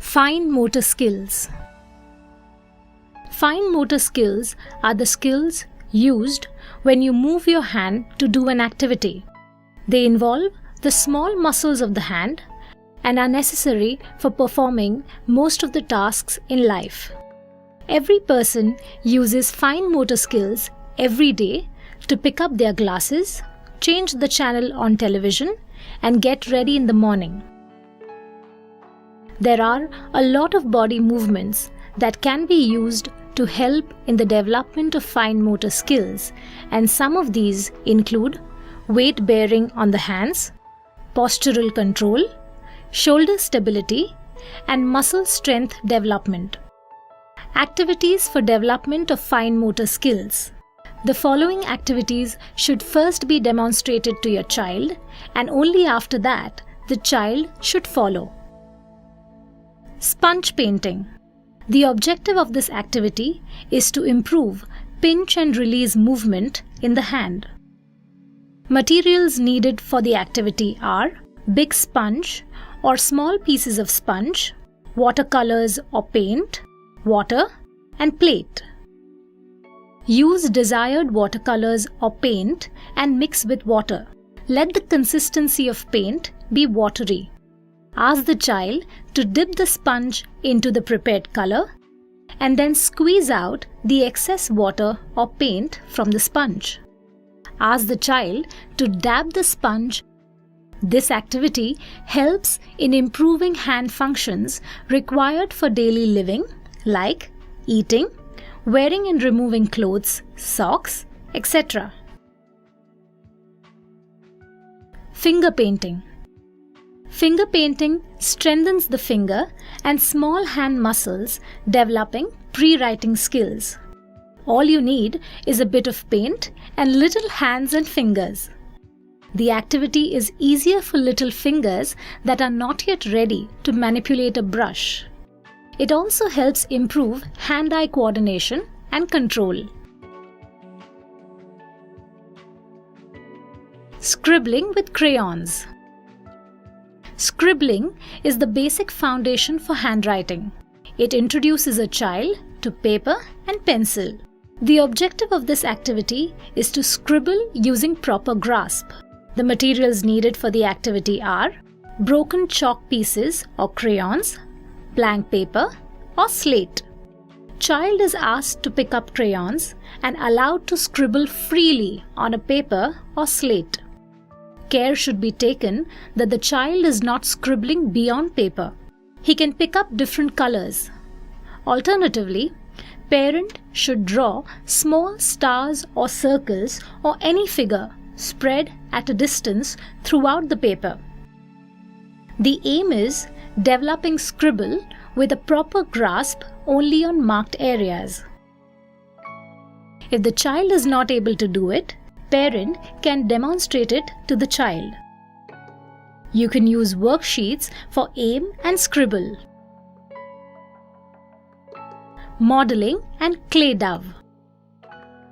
Fine motor skills. Fine motor skills are the skills used when you move your hand to do an activity. They involve the small muscles of the hand and are necessary for performing most of the tasks in life. Every person uses fine motor skills every day to pick up their glasses, change the channel on television, and get ready in the morning. There are a lot of body movements that can be used to help in the development of fine motor skills, and some of these include weight bearing on the hands, postural control, shoulder stability, and muscle strength development. Activities for development of fine motor skills. The following activities should first be demonstrated to your child, and only after that the child should follow. Sponge painting. The objective of this activity is to improve pinch and release movement in the hand. Materials needed for the activity are big sponge or small pieces of sponge, watercolors or paint, water, and plate. Use desired watercolors or paint and mix with water. Let the consistency of paint be watery. Ask the child to dip the sponge into the prepared color and then squeeze out the excess water or paint from the sponge. Ask the child to dab the sponge. This activity helps in improving hand functions required for daily living, like eating, wearing and removing clothes, socks, etc. Finger painting. Finger painting strengthens the finger and small hand muscles, developing pre-writing skills. All you need is a bit of paint and little hands and fingers. The activity is easier for little fingers that are not yet ready to manipulate a brush. It also helps improve hand-eye coordination and control. Scribbling with crayons. Scribbling is the basic foundation for handwriting. It introduces a child to paper and pencil. The objective of this activity is to scribble using proper grasp. The materials needed for the activity are broken chalk pieces or crayons, blank paper, or slate. Child is asked to pick up crayons and allowed to scribble freely on a paper or slate. Care should be taken that the child is not scribbling beyond paper. He can pick up different colors. Alternatively, parent should draw small stars or circles or any figure spread at a distance throughout the paper. The aim is developing scribble with a proper grasp only on marked areas. If the child is not able to do it, parent can demonstrate it to the child. You can use worksheets for aim and scribble. Modeling and clay dove.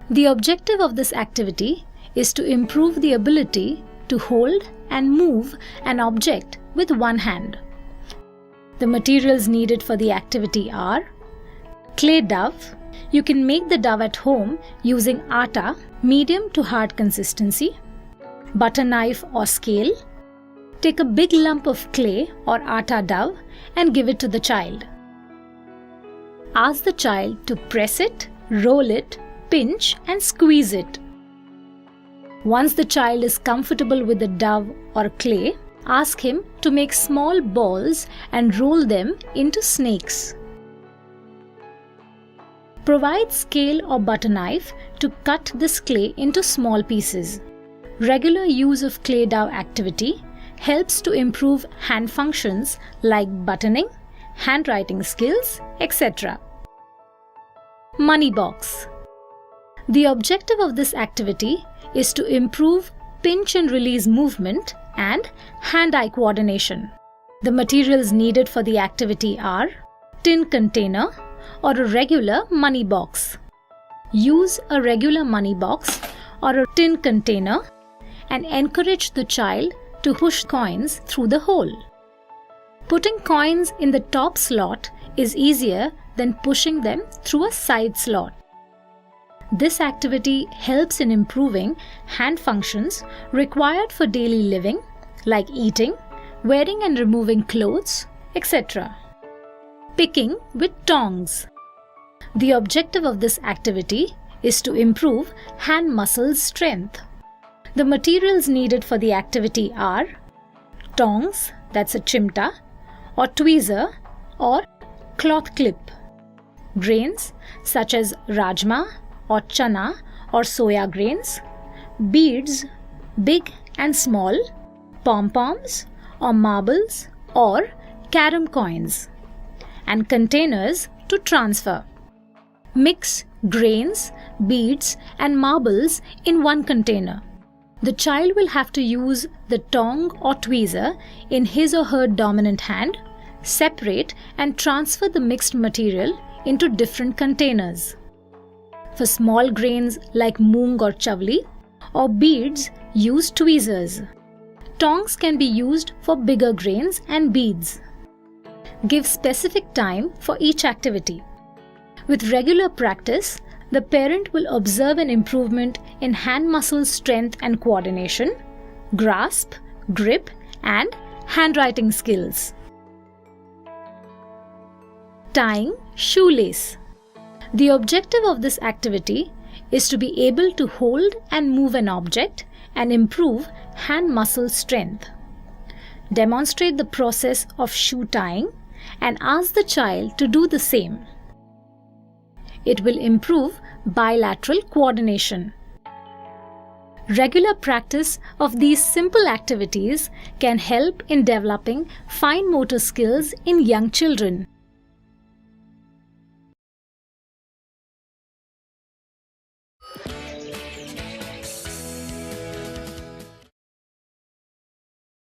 The objective of this activity is to improve the ability to hold and move an object with one hand. The materials needed for the activity are clay dove. You can make the dove at home using atta, medium to hard consistency, butter knife or scale. Take a big lump of clay or atta dove and give it to the child. Ask the child to press it, roll it, pinch and squeeze it. Once the child is comfortable with the dove or clay, ask him to make small balls and roll them into snakes. Provide scale or butter knife to cut this clay into small pieces. Regular use of clay dove activity helps to improve hand functions like buttoning, handwriting skills, etc. Money box. The objective of this activity is to improve pinch and release movement and hand-eye coordination. The materials needed for the activity are tin container or a regular money box. Use a regular money box or a tin container and encourage the child to push coins through the hole. Putting coins in the top slot is easier than pushing them through a side slot. This activity helps in improving hand functions required for daily living, like eating, wearing and removing clothes, etc. Picking with tongs. The objective of this activity is to improve hand muscle strength. The materials needed for the activity are tongs, that's a chimta, or tweezer, or cloth clip. Grains such as rajma or chana or soya grains. Beads, big and small. Pom-poms or marbles or carom coins. And containers to transfer. Mix grains, beads and marbles in one container. The child will have to use the tong or tweezer in his or her dominant hand, separate and transfer the mixed material into different containers. For small grains like moong or chavli, or beads, use tweezers. Tongs can be used for bigger grains and beads. Give specific time for each activity. With regular practice, the parent will observe an improvement in hand muscle strength and coordination, grasp, grip, and handwriting skills. Tying shoelace. The objective of this activity is to be able to hold and move an object and improve hand muscle strength. Demonstrate the process of shoe tying and ask the child to do the same. It will improve bilateral coordination. Regular practice of these simple activities can help in developing fine motor skills in young children.